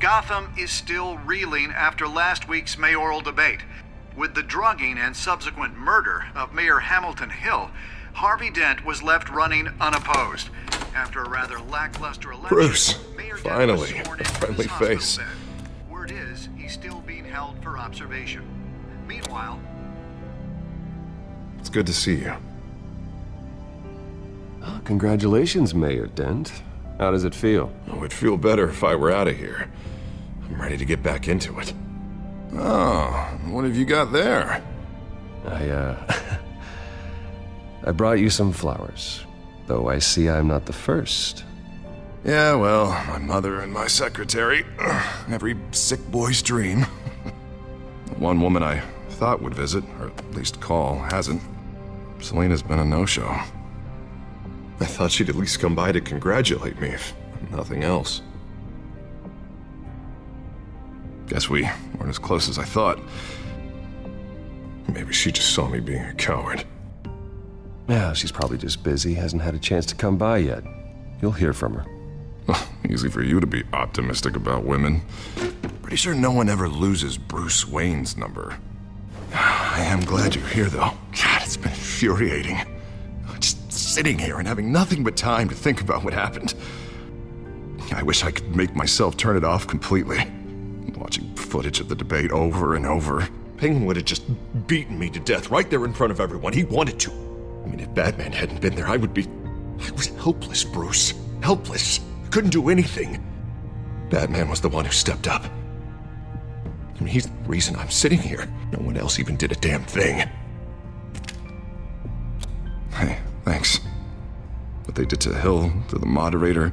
Gotham is still reeling after last week's mayoral debate. With the drugging and subsequent murder of Mayor Hamilton Hill, Harvey Dent was left running unopposed. After a rather lackluster election, Bruce, Mayor Dent finally, was sworn a into friendly his hospital face. bed. Word is, he's still being held for observation. Meanwhile, It's good to see you. Oh, congratulations, Mayor Dent. How does it feel? I would feel better if I were out of here. I'm ready to get back into it. Oh, what have you got there? I brought you some flowers. Though I see I'm not the first. Yeah, well, my mother and my secretary. Every sick boy's dream. One woman I thought would visit, or at least call, hasn't. Selena's been a no-show. I thought she'd at least come by to congratulate me, if nothing else. Guess we weren't as close as I thought. Maybe she just saw me being a coward. Yeah, she's probably just busy, hasn't had a chance to come by yet. You'll hear from her. Easy for you to be optimistic about women. Pretty sure no one ever loses Bruce Wayne's number. I am glad you're here, though. God, it's been infuriating. Just sitting here and having nothing but time to think about what happened. I wish I could make myself turn it off completely. Watching footage of the debate over and over. Penguin would have just beaten me to death right there in front of everyone. He wanted to. I mean, if Batman hadn't been there, I was helpless, Bruce. Helpless. I couldn't do anything. Batman was the one who stepped up. I mean, he's the reason I'm sitting here. No one else even did a damn thing. Hey, thanks. What they did to Hill, to the moderator,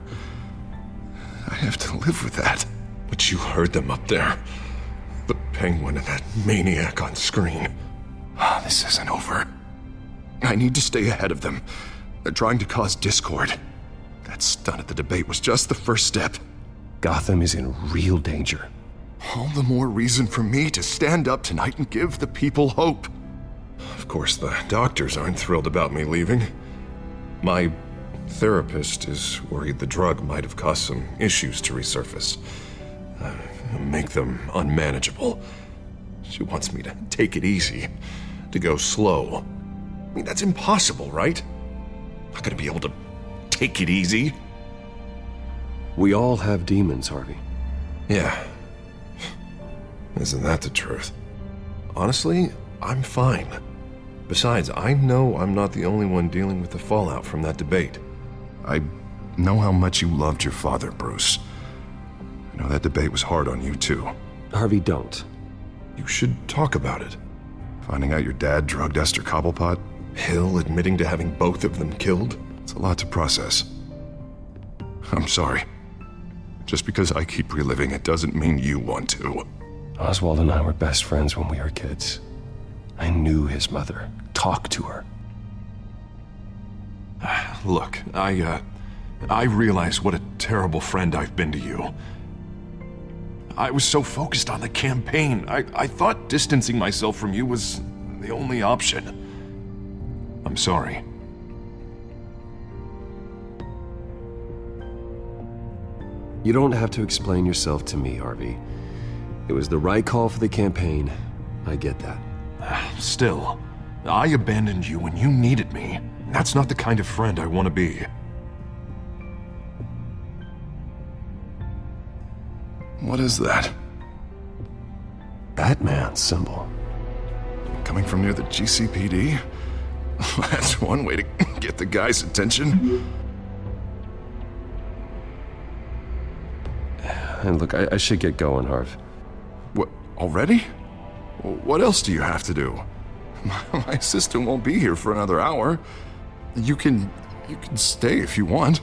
I have to live with that. But you heard them up there. The Penguin and that maniac on screen. This isn't over. I need to stay ahead of them. They're trying to cause discord. That stunt at the debate was just the first step. Gotham is in real danger. All the more reason for me to stand up tonight and give the people hope. Of course, the doctors aren't thrilled about me leaving. My therapist is worried the drug might have caused some issues to resurface. Make them unmanageable. She wants me to take it easy, to go slow. I mean, that's impossible, right? I'm not gonna be able to take it easy. We all have demons, Harvey. Yeah. Isn't that the truth? Honestly, I'm fine. Besides, I know I'm not the only one dealing with the fallout from that debate. I know how much you loved your father, Bruce. I know that debate was hard on you, too. Harvey, don't. You should talk about it. Finding out your dad drugged Esther Cobblepot, Hill admitting to having both of them killed. It's a lot to process. I'm sorry. Just because I keep reliving it doesn't mean you want to. Oswald and I were best friends when we were kids. I knew his mother. Talked to her. Look, I realize what a terrible friend I've been to you. I was so focused on the campaign. I thought distancing myself from you was the only option. I'm sorry. You don't have to explain yourself to me, Harvey. It was the right call for the campaign. I get that. Still, I abandoned you when you needed me. That's not the kind of friend I want to be. What is that? Batman symbol. Coming from near the GCPD? That's one way to get the guy's attention. And look, I should get going, Harv. What, already? What else do you have to do? My assistant won't be here for another hour. You can stay if you want.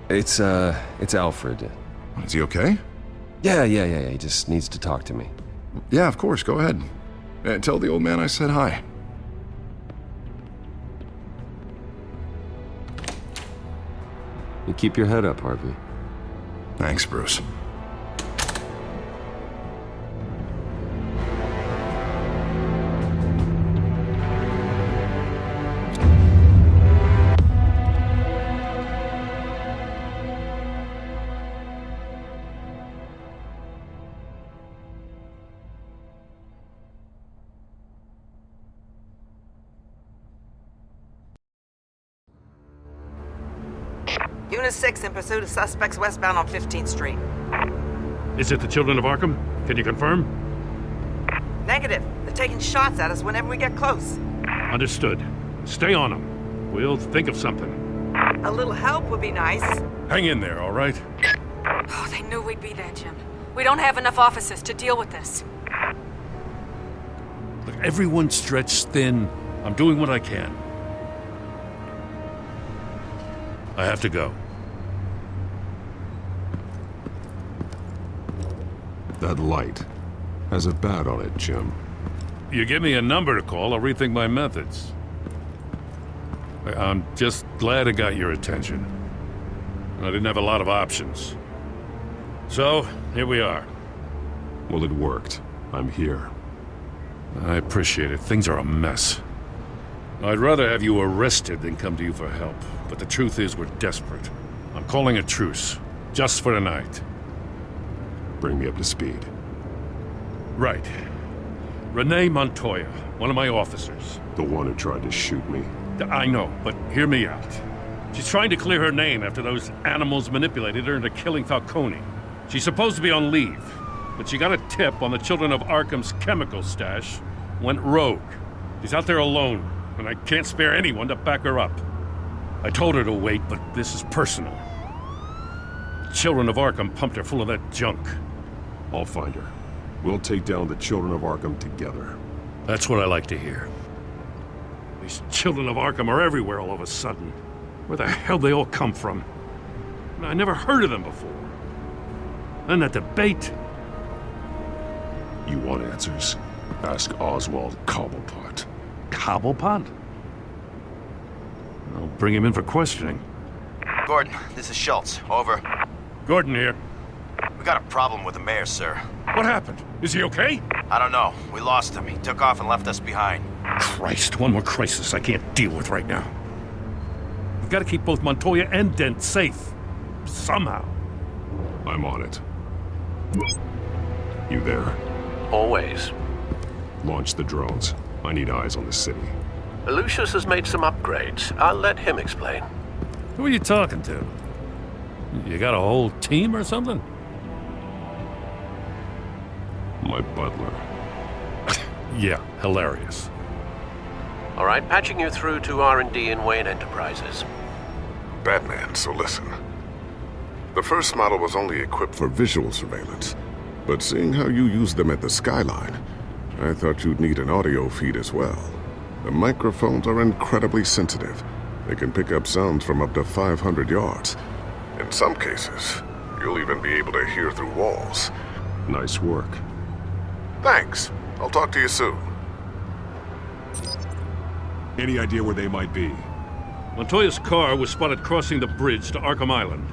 It's Alfred. Is he okay? Yeah, he just needs to talk to me. Yeah, of course, go ahead. Tell the old man I said hi. You keep your head up, Harvey. Thanks, Bruce. Unit 6 in pursuit of suspects westbound on 15th Street. Is it the Children of Arkham? Can you confirm? Negative. They're taking shots at us whenever we get close. Understood. Stay on them. We'll think of something. A little help would be nice. Hang in there, all right? Oh, they knew we'd be there, Jim. We don't have enough officers to deal with this. Look, everyone's stretched thin. I'm doing what I can. I have to go. That light has a bat on it, Jim. You give me a number to call, I'll rethink my methods. I'm just glad it got your attention. I didn't have a lot of options. So, here we are. Well, it worked. I'm here. I appreciate it. Things are a mess. I'd rather have you arrested than come to you for help. But the truth is, we're desperate. I'm calling a truce. Just for tonight. Bring me up to speed. Right. Renee Montoya, one of my officers. The one who tried to shoot me. I know, but hear me out. She's trying to clear her name after those animals manipulated her into killing Falcone. She's supposed to be on leave, but she got a tip on the Children of Arkham's chemical stash, went rogue. She's out there alone, and I can't spare anyone to back her up. I told her to wait, but this is personal. Children of Arkham pumped her full of that junk. I'll find her. We'll take down the Children of Arkham together. That's what I like to hear. These Children of Arkham are everywhere all of a sudden. Where the hell they all come from? I never heard of them before. And that debate. You want answers? Ask Oswald Cobblepot. Cobblepot? I'll bring him in for questioning. Gordon, this is Schultz. Over. Gordon here. We got a problem with the mayor, sir. What happened? Is he okay? I don't know. We lost him. He took off and left us behind. Christ, one more crisis I can't deal with right now. We've got to keep both Montoya and Dent safe. Somehow. I'm on it. You there? Always. Launch the drones. I need eyes on the city. Lucius has made some upgrades. I'll let him explain. Who are you talking to? You got a whole team or something? My butler. Yeah, hilarious. All right, patching you through to R&D in Wayne Enterprises. Batman, so listen. The first model was only equipped for visual surveillance, but seeing how you use them at the Skyline, I thought you'd need an audio feed as well. The microphones are incredibly sensitive. They can pick up sounds from up to 500 yards. In some cases, you'll even be able to hear through walls. Nice work. Thanks. I'll talk to you soon. Any idea where they might be? Montoya's car was spotted crossing the bridge to Arkham Island.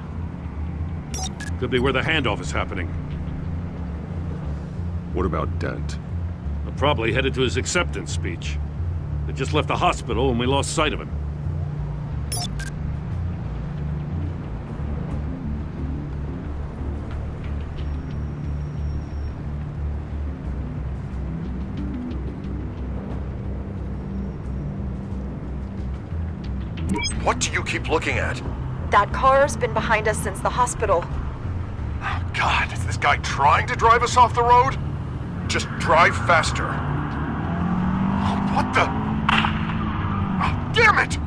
Could be where the handoff is happening. What about Dent? They're probably headed to his acceptance speech. They just left the hospital and we lost sight of him. What do you keep looking at? That car's been behind us since the hospital. God, is this guy trying to drive us off the road? Just drive faster. What the? Oh, damn it!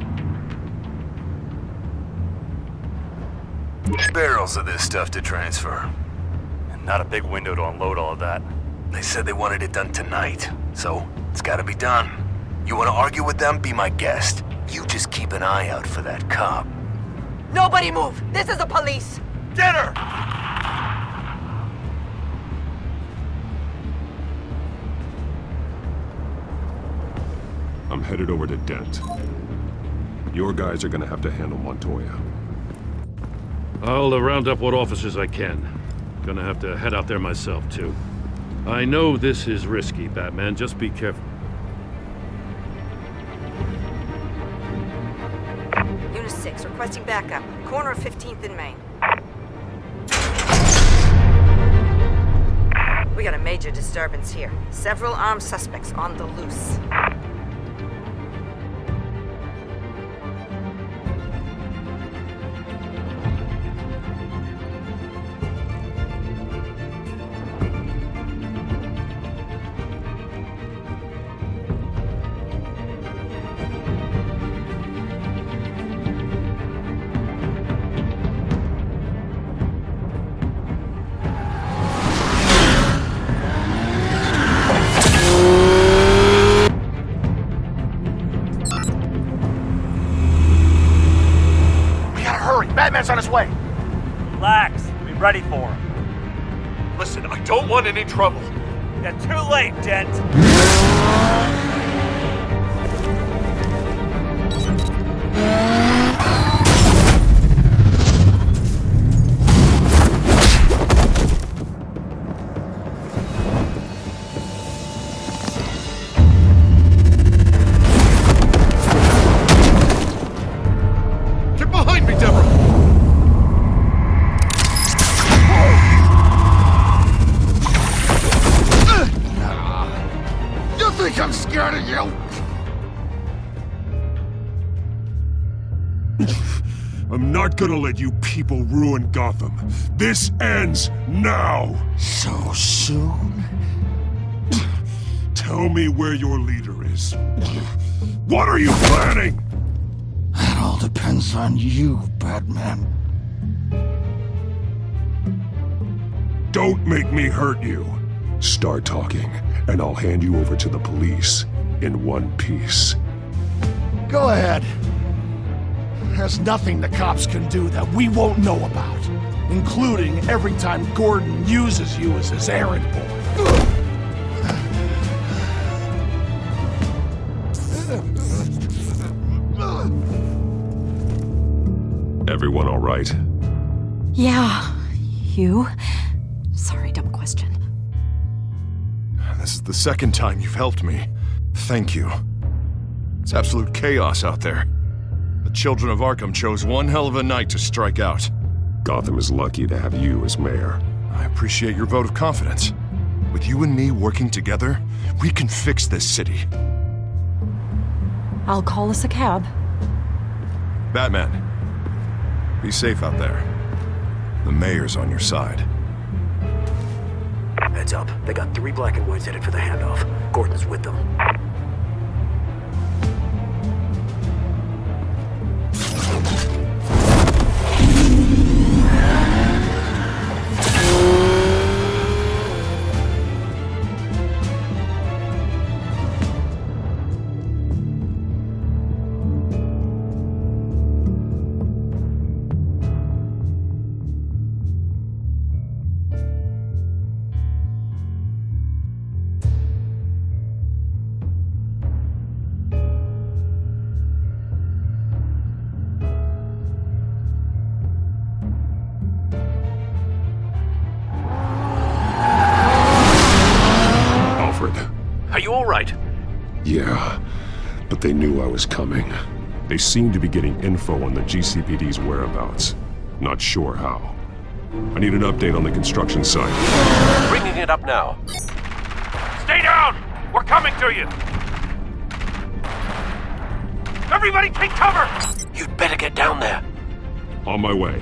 Barrels of this stuff to transfer. And not a big window to unload all of that. They said they wanted it done tonight, so it's gotta be done. You wanna argue with them? Be my guest. You just keep an eye out for that cop. Nobody move! This is the police! Get her! I'm headed over to Dent. Your guys are gonna have to handle Montoya. I'll round up what officers I can. Gonna have to head out there myself, too. I know this is risky, Batman. Just be careful. Unit 6, requesting backup. Corner of 15th and Main. We got a major disturbance here. Several armed suspects on the loose. ready for him. Listen, I don't want any trouble. You're too late, Dent. Get behind me, Deborah! You think I'm scared of you? I'm not gonna let you people ruin Gotham. This ends now! So soon? Tell me where your leader is. What are you planning? That all depends on you, Batman. Don't make me hurt you. Start talking, and I'll hand you over to the police in one piece. Go ahead. There's nothing the cops can do that we won't know about, including every time Gordon uses you as his errand boy. Everyone all right? Yeah. You? Sorry, dumb question. This is the second time you've helped me. Thank you. It's absolute chaos out there. The children of Arkham chose one hell of a night to strike out. Gotham is lucky to have you as mayor. I appreciate your vote of confidence. With you and me working together, we can fix this city. I'll call us a cab. Batman, be safe out there. The mayor's on your side. Heads up. They got 3 black and whites headed for the handoff. Gordon's with them. Are you all right? Yeah, but they knew I was coming. They seem to be getting info on the GCPD's whereabouts. Not sure how. I need an update on the construction site. Bringing it up now. Stay down! We're coming to you! Everybody take cover! You'd better get down there. On my way.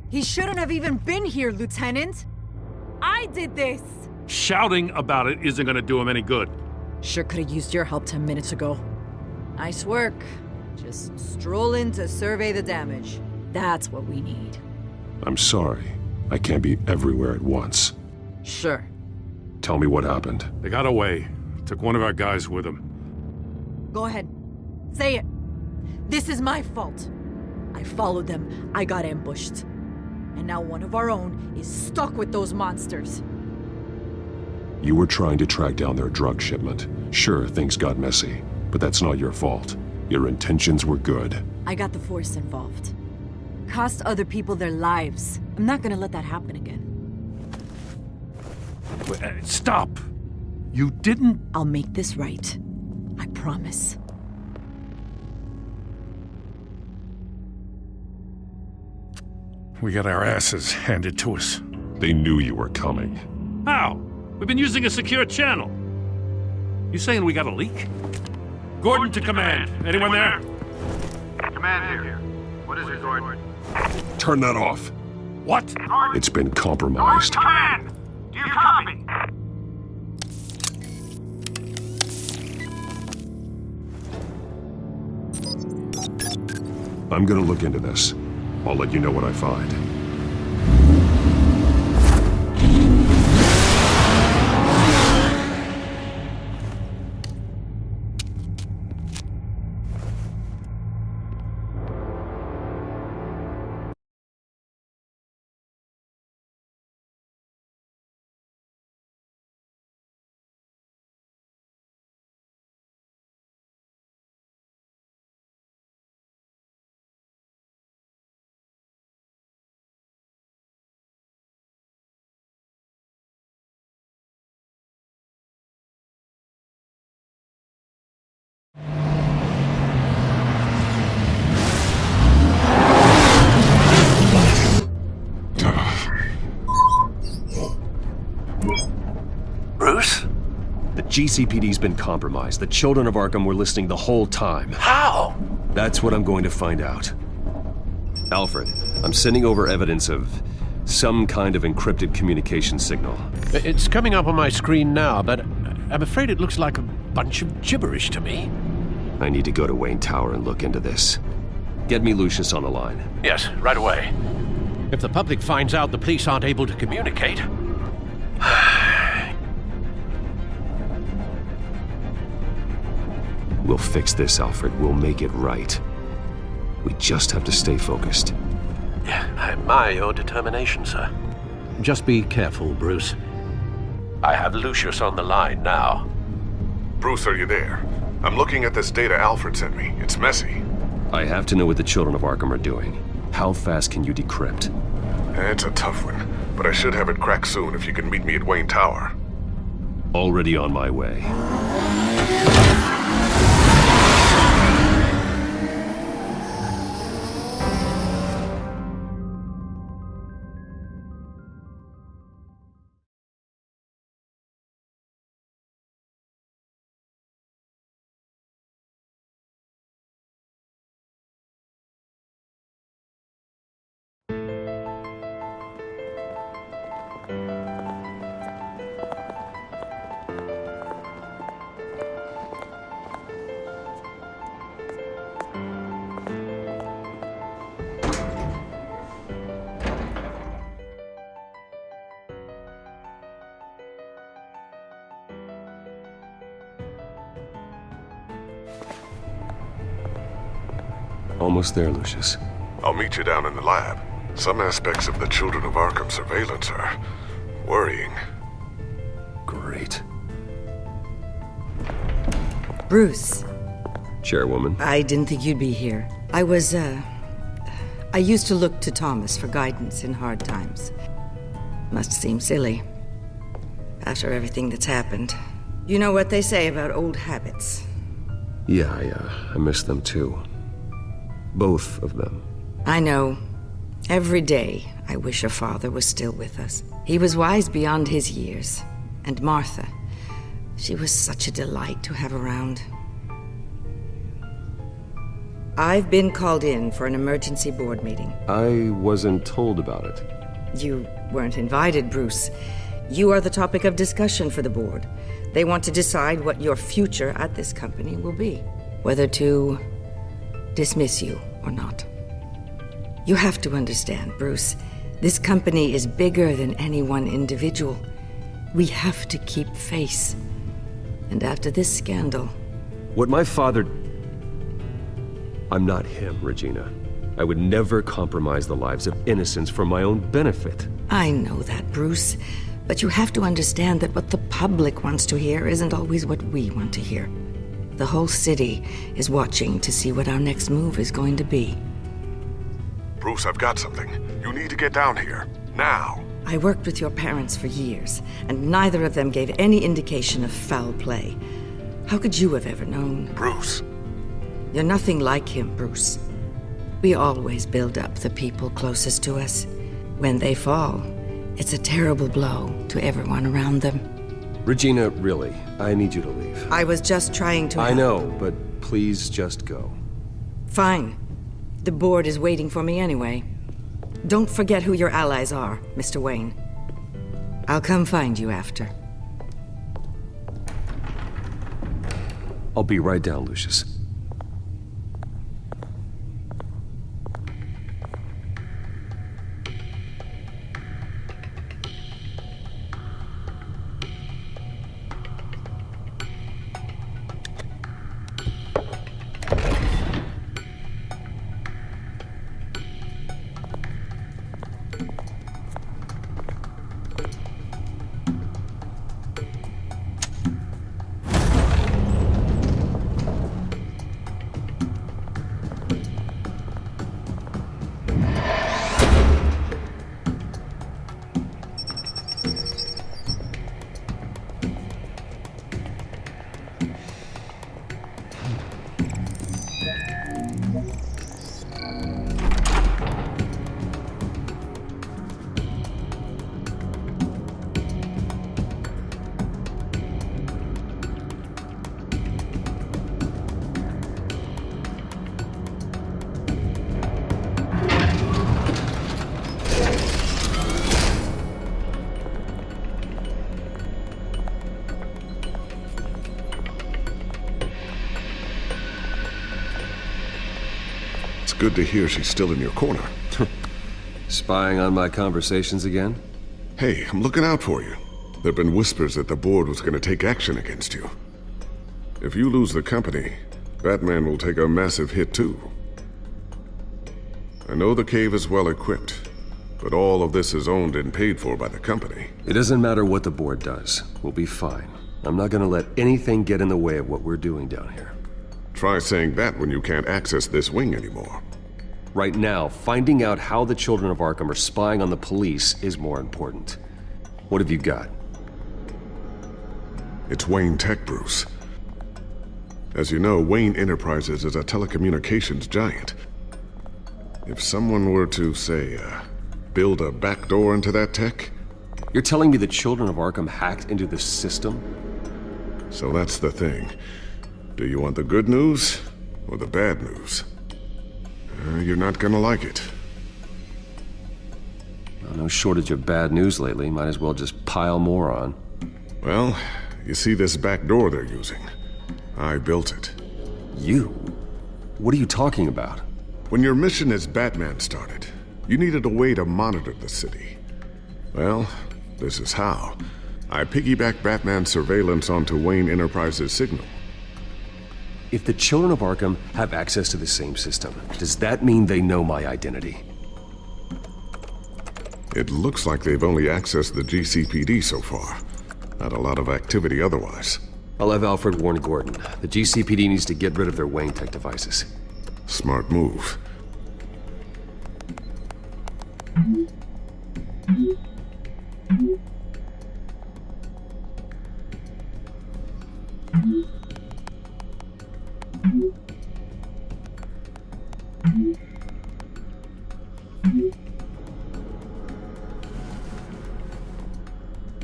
He shouldn't have even been here, Lieutenant. I did this. Shouting about it isn't gonna do him any good. Sure could have used your help 10 minutes ago. Nice work. Just stroll in to survey the damage. That's what we need. I'm sorry. I can't be everywhere at once. Sure. Tell me what happened. They got away. Took one of our guys with them. Go ahead. Say it. This is my fault. I followed them. I got ambushed. And now one of our own is stuck with those monsters. You were trying to track down their drug shipment. Sure, things got messy, but that's not your fault. Your intentions were good. I got the Force involved. Cost other people their lives. I'm not gonna let that happen again. Stop! You didn't... I'll make this right. I promise. We got our asses handed to us. They knew you were coming. How? We've been using a secure channel. You saying we got a leak? Gordon to command. Anyone there? Command here. What is it, Gordon? Turn that off. What? It's been compromised. Command! Do you copy? I'm gonna look into this. I'll let you know what I find. Bruce? The GCPD's been compromised. The children of Arkham were listening the whole time. How? That's what I'm going to find out. Alfred, I'm sending over evidence of some kind of encrypted communication signal. It's coming up on my screen now, but I'm afraid it looks like a bunch of gibberish to me. I need to go to Wayne Tower and look into this. Get me Lucius on the line. Yes, right away. If the public finds out the police aren't able to communicate... We'll fix this, Alfred. We'll make it right. We just have to stay focused. I admire your determination, sir. Just be careful, Bruce. I have Lucius on the line now. Bruce, are you there? I'm looking at this data Alfred sent me. It's messy. I have to know what the children of Arkham are doing. How fast can you decrypt? It's a tough one, but I should have it cracked soon if you can meet me at Wayne Tower. Already on my way. Almost there, Lucius. I'll meet you down in the lab. Some aspects of the Children of Arkham surveillance are worrying. Great. Bruce. Chairwoman. I didn't think you'd be here. I used to look to Thomas for guidance in hard times. Must seem silly. After everything that's happened. You know what they say about old habits. Yeah, I miss them too. Both of them. I know. Every day, I wish your father was still with us. He was wise beyond his years. And Martha, she was such a delight to have around. I've been called in for an emergency board meeting. I wasn't told about it. You weren't invited, Bruce. You are the topic of discussion for the board. They want to decide what your future at this company will be. Whether to dismiss you or not. You have to understand, Bruce. This company is bigger than any one individual. We have to keep face. And after this scandal... What my father... I'm not him, Regina. I would never compromise the lives of innocents for my own benefit. I know that, Bruce. But you have to understand that what the public wants to hear isn't always what we want to hear. The whole city is watching to see what our next move is going to be. Bruce, I've got something. You need to get down here. Now. I worked with your parents for years, and neither of them gave any indication of foul play. How could you have ever known? Bruce. You're nothing like him, Bruce. We always build up the people closest to us. When they fall, it's a terrible blow to everyone around them. Regina, really, I need you to leave. I was just trying to... I know, but please just go. Fine. The board is waiting for me anyway. Don't forget who your allies are, Mr. Wayne. I'll come find you after. I'll be right down, Lucius. Good to hear she's still in your corner. Spying on my conversations again? Hey, I'm looking out for you. There've been whispers that the board was going to take action against you. If you lose the company, Batman will take a massive hit too. I know the cave is well equipped, but all of this is owned and paid for by the company. It doesn't matter what the board does. We'll be fine. I'm not gonna let anything get in the way of what we're doing down here. Try saying that when you can't access this wing anymore. Right now, finding out how the children of Arkham are spying on the police is more important. What have you got? It's Wayne Tech, Bruce. As you know, Wayne Enterprises is a telecommunications giant. If someone were to, say, build a backdoor into that tech... You're telling me the children of Arkham hacked into the system? So that's the thing. Do you want the good news or the bad news? You're not gonna like it. Well, no shortage of bad news lately. Might as well just pile more on. Well, you see this back door they're using? I built it. You? What are you talking about? When your mission as Batman started, you needed a way to monitor the city. Well, this is how. I piggybacked Batman's surveillance onto Wayne Enterprises' signal. If the children of Arkham have access to the same system, does that mean they know my identity? It looks like they've only accessed the GCPD so far. Not a lot of activity otherwise. I'll have Alfred warn Gordon. The GCPD needs to get rid of their Wayne Tech devices. Smart move.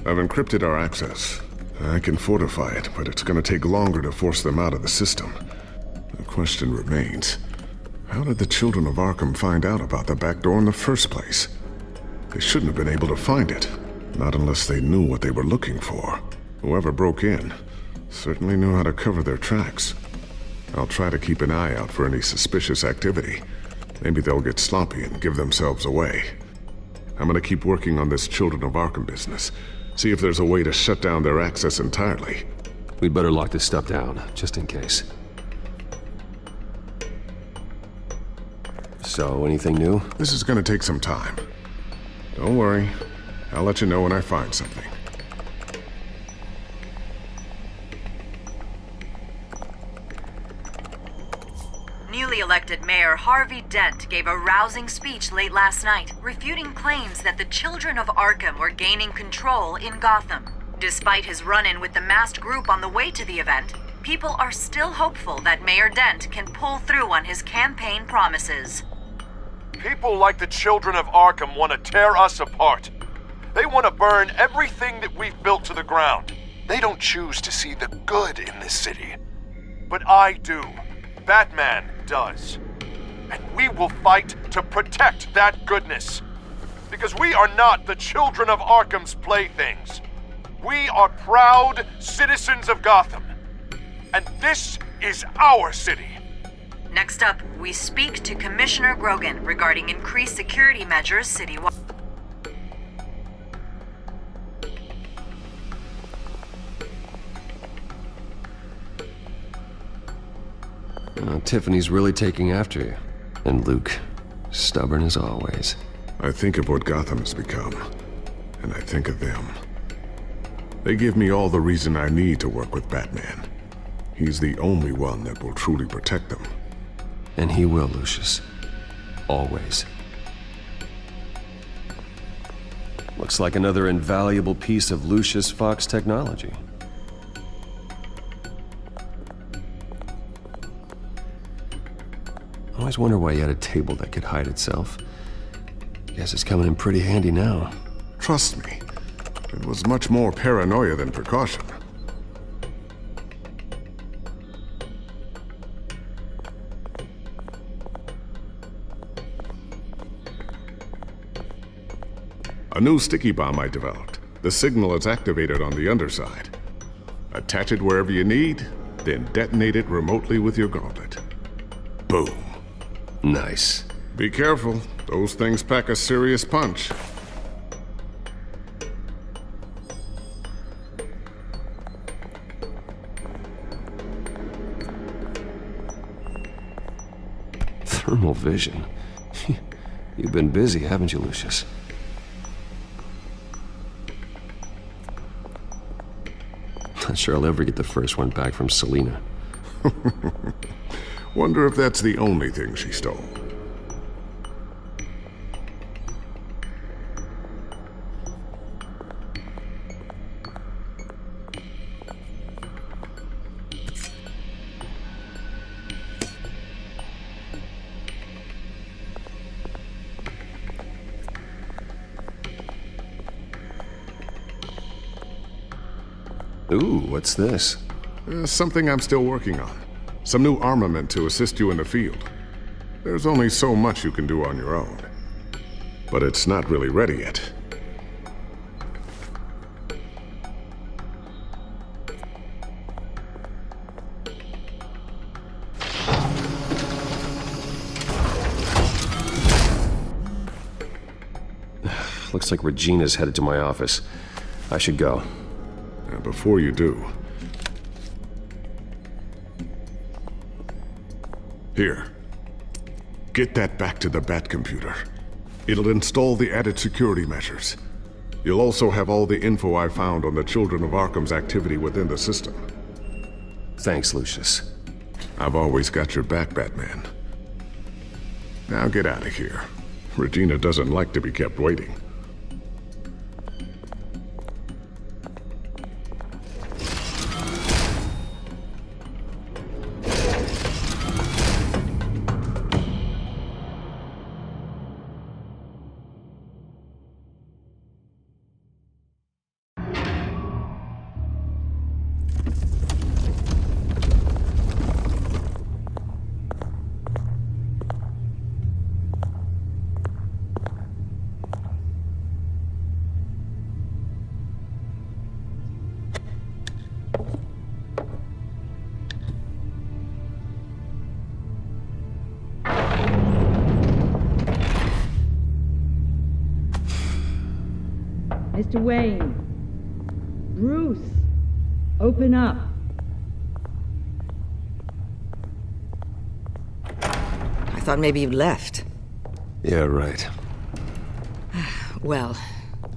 I've encrypted our access. I can fortify it, but it's going to take longer to force them out of the system. The question remains, how did the children of Arkham find out about the back door in the first place? They shouldn't have been able to find it, not unless they knew what they were looking for. Whoever broke in certainly knew how to cover their tracks. I'll try to keep an eye out for any suspicious activity. Maybe they'll get sloppy and give themselves away. I'm gonna keep working on this Children of Arkham business. See if there's a way to shut down their access entirely. We'd better lock this stuff down, just in case. So, anything new? This is gonna take some time. Don't worry. I'll let you know when I find something. Newly elected Mayor Harvey Dent gave a rousing speech late last night, refuting claims that the children of Arkham were gaining control in Gotham. Despite his run-in with the masked group on the way to the event, people are still hopeful that Mayor Dent can pull through on his campaign promises. People like the children of Arkham want to tear us apart. They want to burn everything that we've built to the ground. They don't choose to see the good in this city. But I do. Batman does. And we will fight to protect that goodness. Because we are not the children of Arkham's playthings. We are proud citizens of Gotham. And this is our city. Next up, we speak to Commissioner Grogan regarding increased security measures citywide. Tiffany's really taking after you. And Luke, stubborn as always. I think of what Gotham has become, and I think of them. They give me all the reason I need to work with Batman. He's the only one that will truly protect them. And he will, Lucius. Always. Looks like another invaluable piece of Lucius Fox technology. I always wonder why he had a table that could hide itself. Guess it's coming in pretty handy now. Trust me, it was much more paranoia than precaution. A new sticky bomb I developed. The signal is activated on the underside. Attach it wherever you need, then detonate it remotely with your gauntlet. Boom. Nice. Be careful. Those things pack a serious punch. Thermal vision. You've been busy, haven't you, Lucius? Not sure I'll ever get the first one back from Selina. Wonder if that's the only thing she stole. Ooh, what's this? Something I'm still working on. Some new armament to assist you in the field. There's only so much you can do on your own. But it's not really ready yet. Looks like Regina's headed to my office. I should go. Before you do... Here. Get that back to the Bat computer. It'll install the added security measures. You'll also have all the info I found on the Children of Arkham's activity within the system. Thanks, Lucius. I've always got your back, Batman. Now get out of here. Regina doesn't like to be kept waiting. Mr. Wayne. Bruce. Open up. I thought maybe you'd left. Yeah, right. Well,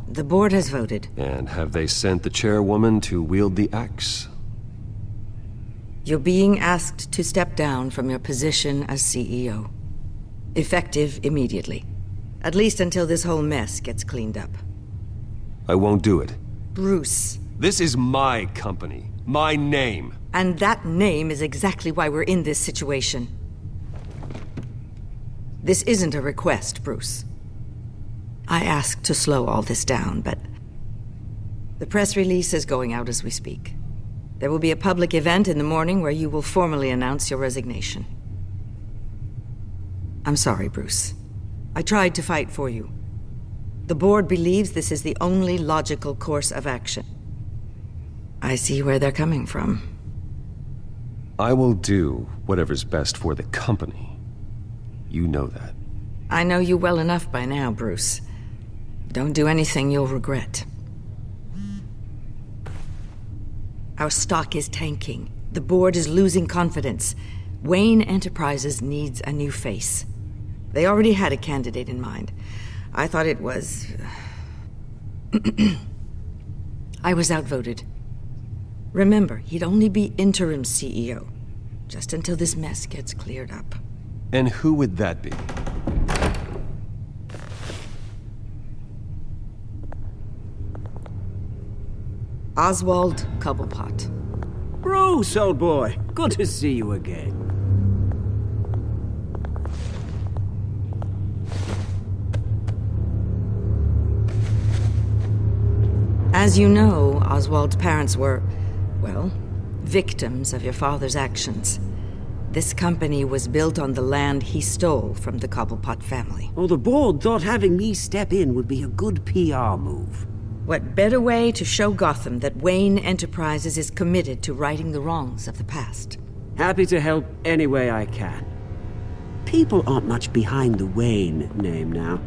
the board has voted. And have they sent the chairwoman to wield the axe? You're being asked to step down from your position as CEO. Effective immediately. At least until this whole mess gets cleaned up. I won't do it. Bruce. This is my company. My name. And that name is exactly why we're in this situation. This isn't a request, Bruce. I asked to slow all this down, but The press release is going out as we speak. There will be a public event in the morning where you will formally announce your resignation. I'm sorry, Bruce. I tried to fight for you. The board believes this is the only logical course of action. I see where they're coming from. I will do whatever's best for the company. You know that. I know you well enough by now, Bruce. Don't do anything you'll regret. Our stock is tanking. The board is losing confidence. Wayne Enterprises needs a new face. They already had a candidate in mind. I thought it was... I was outvoted. Remember, he'd only be interim CEO, just until this mess gets cleared up. And who would that be? Oswald Cobblepot. Bruce, old boy. Good to see you again. As you know, Oswald's parents were, well, victims of your father's actions. This company was built on the land he stole from the Cobblepot family. Oh, the board thought having me step in would be a good PR move. What better way to show Gotham that Wayne Enterprises is committed to righting the wrongs of the past? Happy to help any way I can. People aren't much behind the Wayne name now.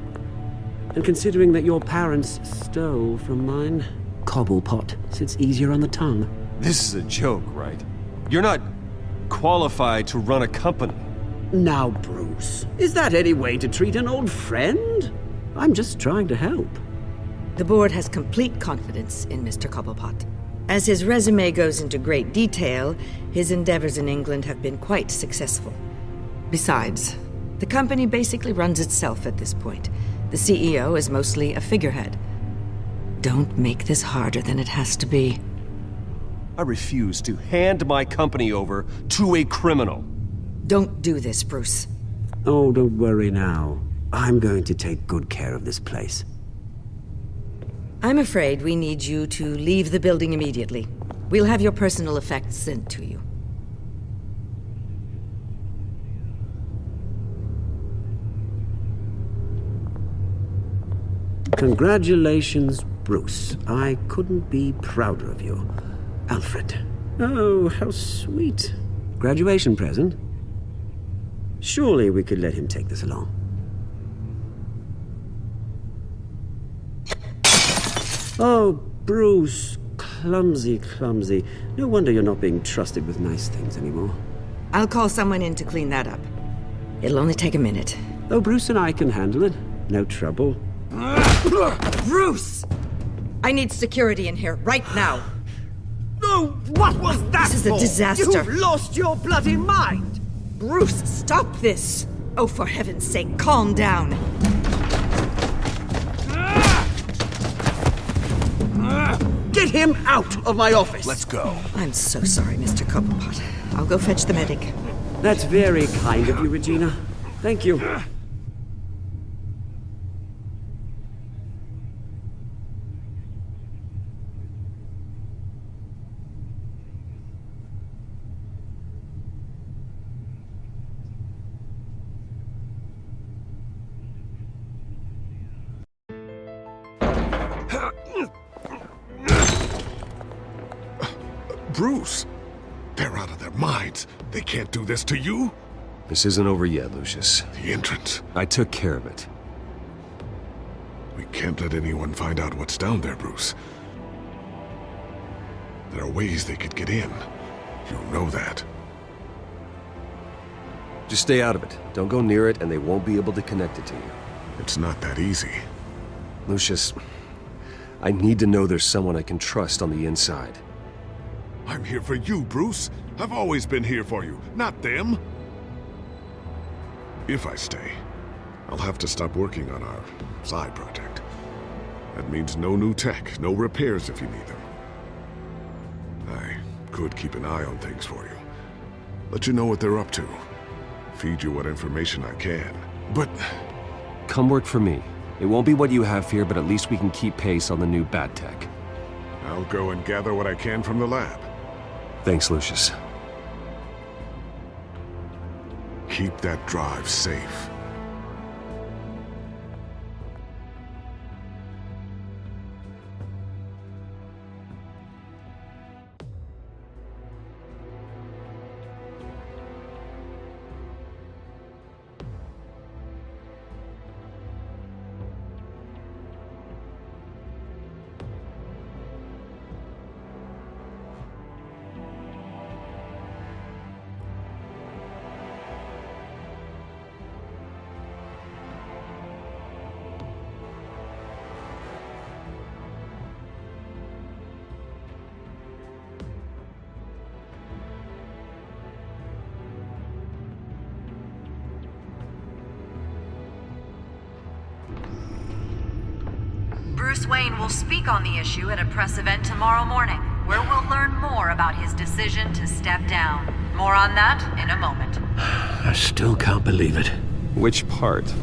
And considering that your parents stole from mine, Cobblepot sits easier on the tongue. This is a joke, right? You're not qualified to run a company. Now, Bruce, is that any way to treat an old friend? I'm just trying to help. The board has complete confidence in Mr. Cobblepot. As his resume goes into great detail, his endeavors in England have been quite successful. Besides, the company basically runs itself at this point. The CEO is mostly a figurehead. Don't make this harder than it has to be. I refuse to hand my company over to a criminal. Don't do this, Bruce. Oh, don't worry now. I'm going to take good care of this place. I'm afraid we need you to leave the building immediately. We'll have your personal effects sent to you. Congratulations, Bruce. I couldn't be prouder of you. Alfred. Oh, how sweet. Graduation present? Surely we could let him take this along. Oh, Bruce. Clumsy, clumsy. No wonder you're not being trusted with nice things anymore. I'll call someone in to clean that up. It'll only take a minute. Oh, Bruce and I can handle it. No trouble. Bruce! I need security in here, right now. No, what was that? This is a disaster. You've lost your bloody mind! Bruce, stop this! Oh, for heaven's sake, calm down. Get him out of my office! Let's go. I'm so sorry, Mr. Cobblepot. I'll go fetch the medic. That's very kind of you, Regina. Thank you. Bruce! They're out of their minds. They can't do this to you. This isn't over yet, Lucius. The entrance. I took care of it. We can't let anyone find out what's down there, Bruce. There are ways they could get in. You know that. Just stay out of it. Don't go near it, and they won't be able to connect it to you. It's not that easy. Lucius, I need to know there's someone I can trust on the inside. I'm here for you, Bruce. I've always been here for you, not them. If I stay, I'll have to stop working on our side project. That means no new tech, no repairs if you need them. I could keep an eye on things for you. Let you know what they're up to. Feed you what information I can. But... come work for me. It won't be what you have here, but at least we can keep pace on the new bad tech. I'll go and gather what I can from the lab. Thanks, Lucius. Keep that drive safe. Bruce Wayne will speak on the issue at a press event tomorrow morning, where we'll learn more about his decision to step down. More on that in a moment. I still can't believe it. Which part?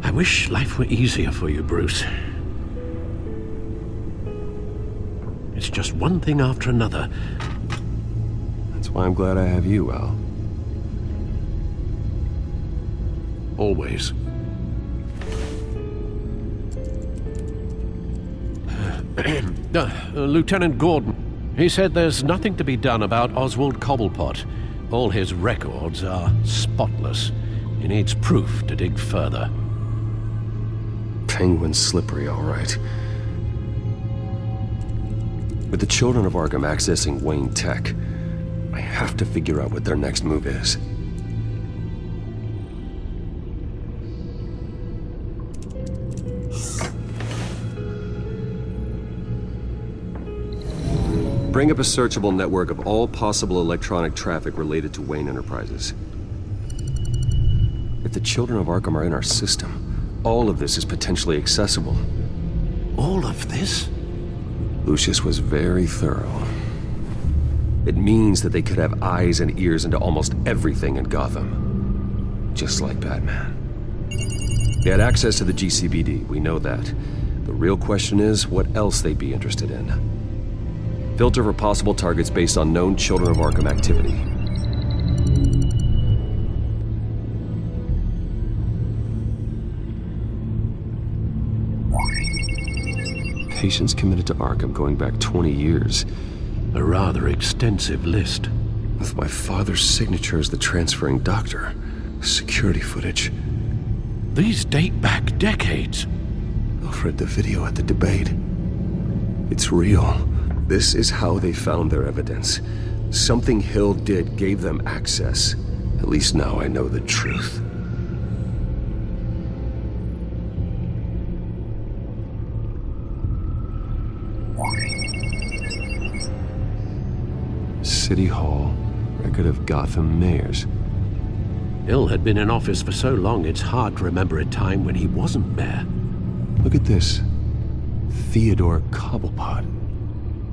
I wish life were easier for you, Bruce. It's just one thing after another. That's why I'm glad I have you, Al. Always. Lieutenant Gordon. He said there's nothing to be done about Oswald Cobblepot. All his records are spotless. He needs proof to dig further. Penguin's slippery, all right. With the children of Arkham accessing Wayne Tech, I have to figure out what their next move is. Bring up a searchable network of all possible electronic traffic related to Wayne Enterprises. If the children of Arkham are in our system, all of this is potentially accessible. All of this? Lucius was very thorough. It means that they could have eyes and ears into almost everything in Gotham. Just like Batman. They had access to the GCPD, we know that. The real question is what else they'd be interested in. Filter for possible targets based on known Children of Arkham activity. Patients committed to Arkham going back 20 years. A rather extensive list. With my father's signature as the transferring doctor. Security footage. These date back decades. I've read the video at the debate. It's real. This is how they found their evidence. Something Hill did gave them access. At least now I know the truth. City Hall, record of Gotham mayors. Hill had been in office for so long it's hard to remember a time when he wasn't mayor. Look at this. Theodore Cobblepot.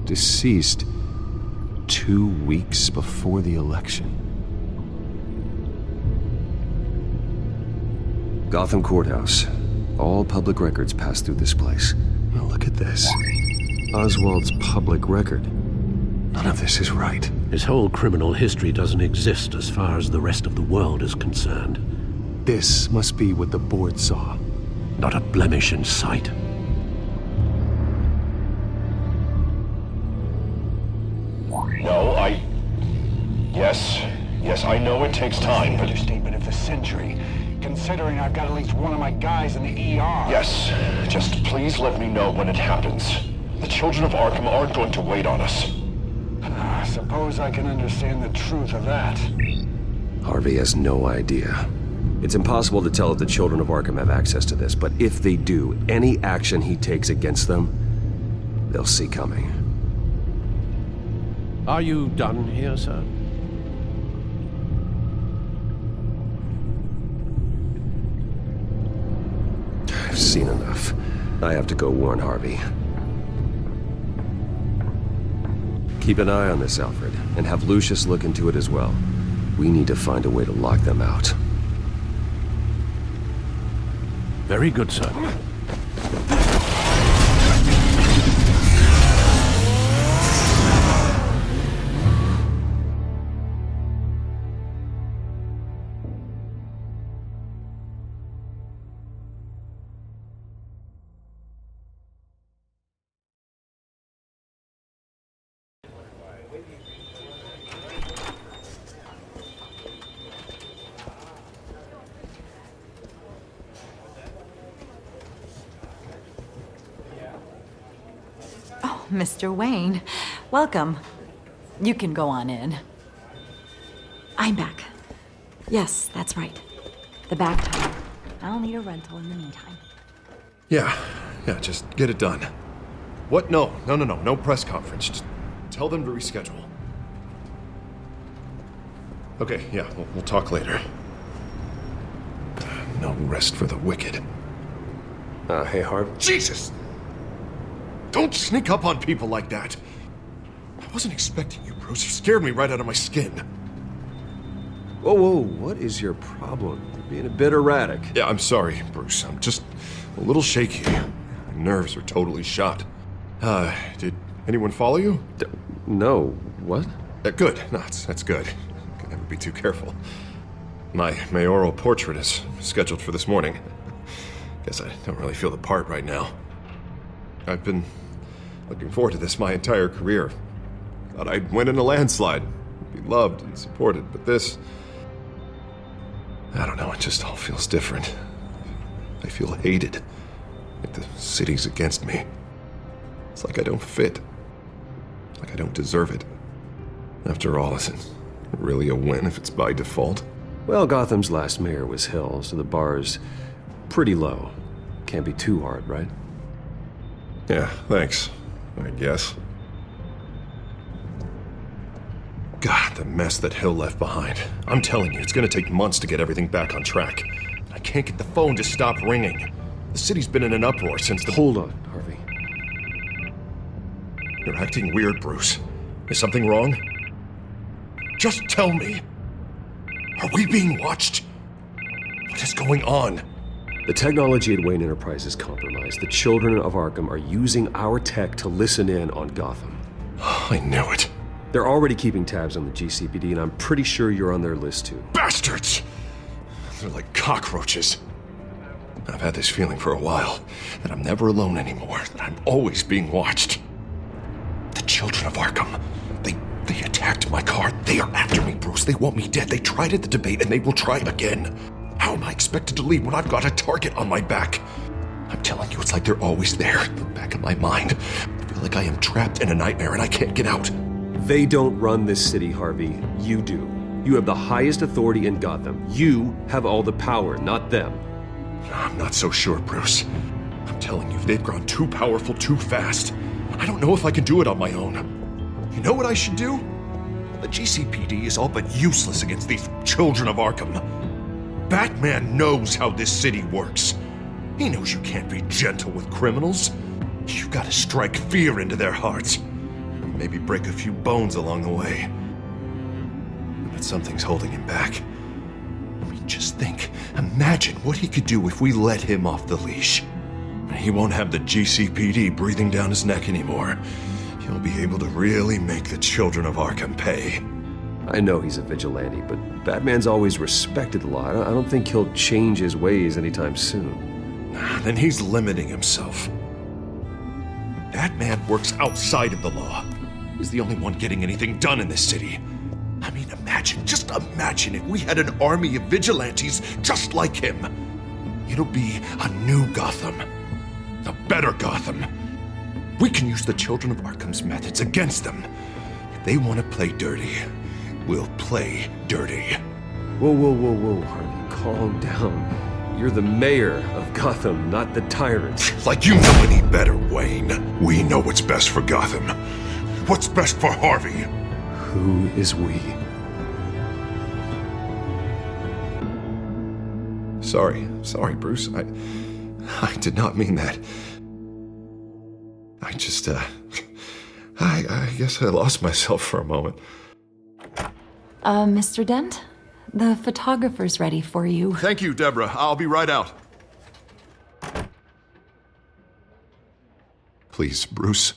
Deceased 2 weeks before the election. Gotham Courthouse. All public records pass through this place. Now look at this. Oswald's public record. None of this is right. His whole criminal history doesn't exist as far as the rest of the world is concerned. This must be what the board saw. Not a blemish in sight. No, Yes, I know it takes time, but... Understatement of the century, considering I've got at least one of my guys in the ER. Yes, just please let me know when it happens. The children of Arkham aren't going to wait on us. I suppose I can understand the truth of that. Harvey has no idea. It's impossible to tell if the children of Arkham have access to this, but if they do, any action he takes against them, they'll see coming. Are you done here, sir? I've seen enough. I have to go warn Harvey. Keep an eye on this, Alfred, and have Lucius look into it as well. We need to find a way to lock them out. Very good, sir. Mr. Wayne. Welcome. You can go on in. I'm back. Yes, that's right. The back tire. I'll need a rental in the meantime. Yeah, just get it done. What? No press conference. Just tell them to reschedule. Okay, yeah, we'll talk later. No rest for the wicked. Hey, Harv. Jesus! Don't sneak up on people like that. I wasn't expecting you, Bruce. You scared me right out of my skin. Whoa, what is your problem? You're being a bit erratic. Yeah, I'm sorry, Bruce. I'm just a little shaky. My nerves are totally shot. Did anyone follow you? No. What? Good. No, that's good. Can never be too careful. My mayoral portrait is scheduled for this morning. Guess I don't really feel the part right now. I've been looking forward to this my entire career. Thought I'd win in a landslide, be loved and supported, but this... I don't know, it just all feels different. I feel hated. Like the city's against me. It's like I don't fit. Like I don't deserve it. After all, is it really a win if it's by default? Well, Gotham's last mayor was Hill, so the bar's pretty low. Can't be too hard, right? Yeah, thanks. I guess. God, the mess that Hill left behind. I'm telling you, it's gonna take months to get everything back on track. I can't get the phone to stop ringing. The city's been in an uproar since the... Hold on, Harvey. You're acting weird, Bruce. Is something wrong? Just tell me. Are we being watched? What is going on? The technology at Wayne Enterprise is compromised. The children of Arkham are using our tech to listen in on Gotham. I knew it. They're already keeping tabs on the GCPD, and I'm pretty sure you're on their list too. Bastards! They're like cockroaches. I've had this feeling for a while, that I'm never alone anymore, that I'm always being watched. The children of Arkham, they attacked my car. They are after me, Bruce. They want me dead. They tried at the debate, and they will try again. How am I expected to leave when I've got a target on my back? I'm telling you, it's like they're always there, in the back of my mind. I feel like I am trapped in a nightmare and I can't get out. They don't run this city, Harvey. You do. You have the highest authority in Gotham. You have all the power, not them. I'm not so sure, Bruce. I'm telling you, they've grown too powerful too fast. I don't know if I can do it on my own. You know what I should do? The GCPD is all but useless against these children of Arkham. Batman knows how this city works. He knows you can't be gentle with criminals. You've got to strike fear into their hearts. Maybe break a few bones along the way. But something's holding him back. I mean, just think. Imagine what he could do if we let him off the leash. He won't have the GCPD breathing down his neck anymore. He'll be able to really make the children of Arkham pay. I know he's a vigilante, but Batman's always respected the law. I don't think he'll change his ways anytime soon. Then he's limiting himself. Batman works outside of the law. He's the only one getting anything done in this city. I mean, just imagine if we had an army of vigilantes just like him. It'll be a new Gotham. A better Gotham. We can use the children of Arkham's methods against them. If they want to play dirty, we'll play dirty. Whoa, Harvey, calm down. You're the mayor of Gotham, not the tyrant. Like you know any better, Wayne. We know what's best for Gotham. What's best for Harvey? Who is we? Sorry, Bruce. I did not mean that. I just, I guess I lost myself for a moment. Mr. Dent? The photographer's ready for you. Thank you, Deborah. I'll be right out. Please, Bruce,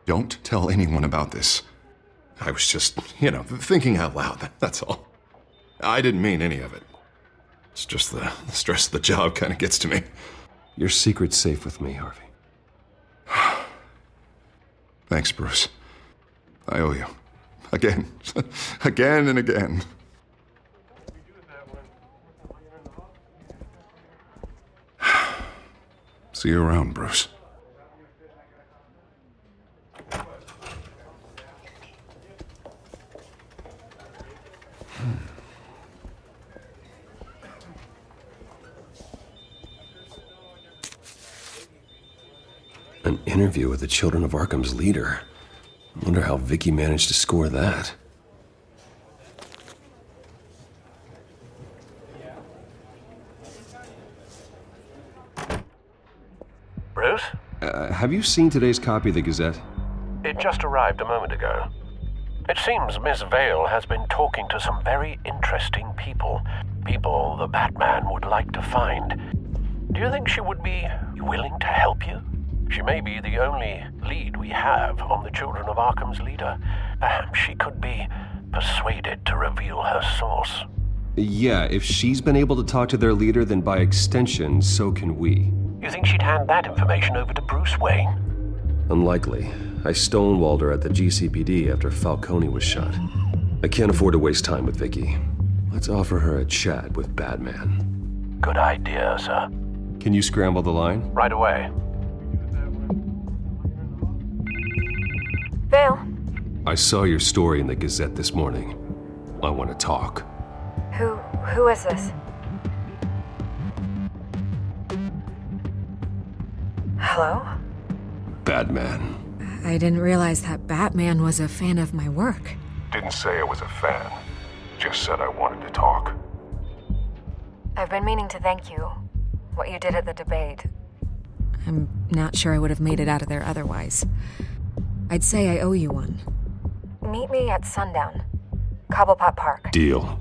don't tell anyone about this. I was just, thinking out loud, that's all. I didn't mean any of it. It's just the stress of the job kind of gets to me. Your secret's safe with me, Harvey. Thanks, Bruce. I owe you. Again. Again and again. See you around, Bruce. An interview with the Children of Arkham's leader. I wonder how Vicky managed to score that. Bruce? Have you seen today's copy of the Gazette? It just arrived a moment ago. It seems Miss Vale has been talking to some very interesting people. People the Batman would like to find. Do you think she would be willing to help you? She may be the only lead we have on the Children of Arkham's leader. Perhaps she could be persuaded to reveal her source. Yeah, if she's been able to talk to their leader, then by extension, so can we. You think she'd hand that information over to Bruce Wayne? Unlikely. I stonewalled her at the GCPD after Falcone was shot. I can't afford to waste time with Vicky. Let's offer her a chat with Batman. Good idea, sir. Can you scramble the line? Right away. Vale. I saw your story in the Gazette this morning. I want to talk. Who is this? Hello? Batman. I didn't realize that Batman was a fan of my work. Didn't say I was a fan. Just said I wanted to talk. I've been meaning to thank you. What you did at the debate. I'm not sure I would have made it out of there otherwise. I'd say I owe you one. Meet me at sundown. Cobblepot Park. Deal.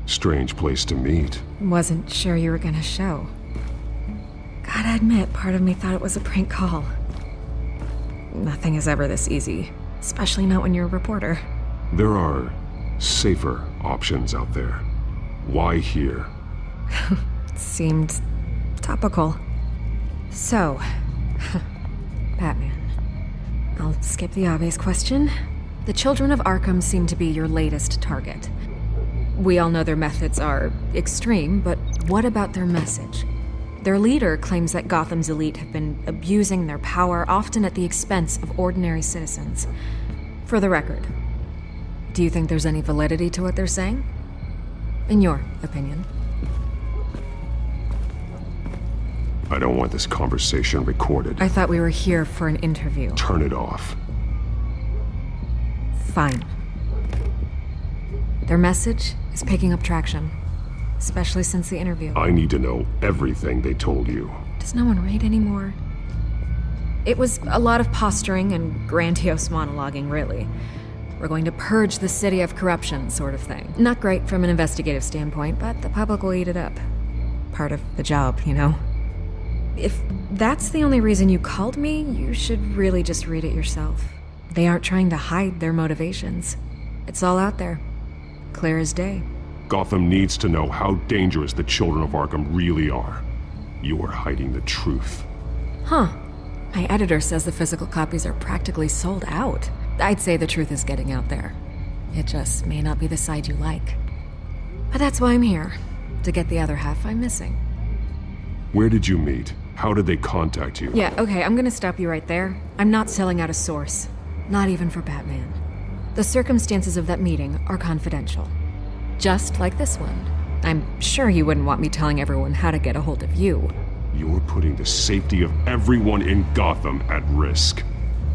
Strange place to meet. Wasn't sure you were gonna show. Gotta admit, part of me thought it was a prank call. Nothing is ever this easy, especially not when you're a reporter. There are safer options out there. Why here? Seemed topical. So, Batman. I'll skip the obvious question. The Children of Arkham seem to be your latest target. We all know their methods are extreme, but what about their message? Their leader claims that Gotham's elite have been abusing their power, often at the expense of ordinary citizens. For the record, do you think there's any validity to what they're saying? In your opinion? I don't want this conversation recorded. I thought we were here for an interview. Turn it off. Fine. Their message is picking up traction, especially since the interview. I need to know everything they told you. Does no one read anymore? It was a lot of posturing and grandiose monologuing, really. We're going to purge the city of corruption, sort of thing. Not great from an investigative standpoint, but the public will eat it up. Part of the job, you know? If that's the only reason you called me, you should really just read it yourself. They aren't trying to hide their motivations. It's all out there. Clear as day. Gotham needs to know how dangerous the Children of Arkham really are. You are hiding the truth. Huh. My editor says the physical copies are practically sold out. I'd say the truth is getting out there. It just may not be the side you like. But that's why I'm here. To get the other half I'm missing. Where did you meet? How did they contact you? Yeah, okay, I'm gonna stop you right there. I'm not selling out a source. Not even for Batman. The circumstances of that meeting are confidential. Just like this one. I'm sure you wouldn't want me telling everyone how to get a hold of you. You're putting the safety of everyone in Gotham at risk.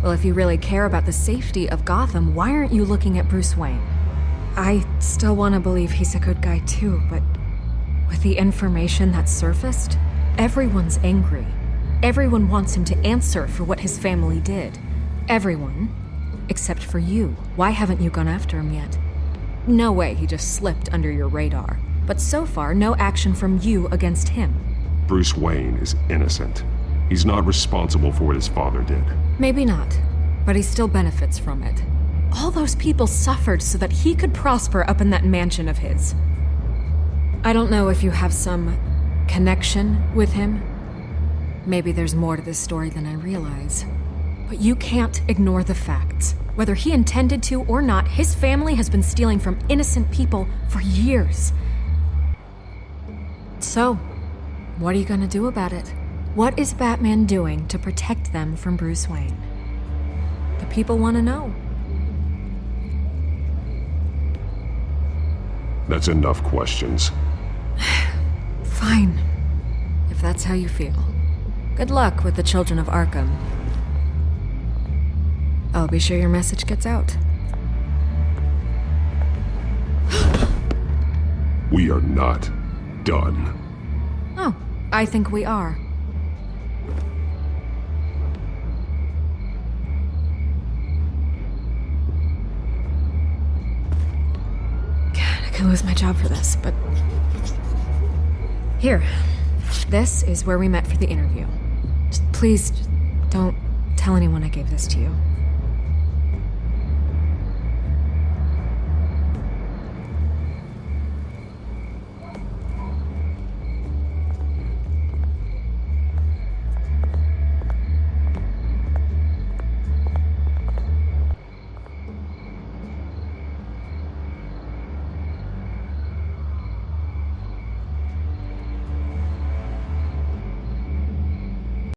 Well, if you really care about the safety of Gotham, why aren't you looking at Bruce Wayne? I still want to believe he's a good guy too, but with the information that surfaced, everyone's angry. Everyone wants him to answer for what his family did. Everyone. Except for you. Why haven't you gone after him yet? No way he just slipped under your radar. But so far, no action from you against him. Bruce Wayne is innocent. He's not responsible for what his father did. Maybe not, but he still benefits from it. All those people suffered so that he could prosper up in that mansion of his. I don't know if you have some connection with him. Maybe there's more to this story than I realize. But you can't ignore the facts. Whether he intended to or not, his family has been stealing from innocent people for years. So, what are you gonna do about it? What is Batman doing to protect them from Bruce Wayne? The people want to know. That's enough questions. Fine. If that's how you feel. Good luck with the Children of Arkham. I'll be sure your message gets out. We are not done. Oh, I think we are. God, I could lose my job for this, but... Here. This is where we met for the interview. Please, don't tell anyone I gave this to you.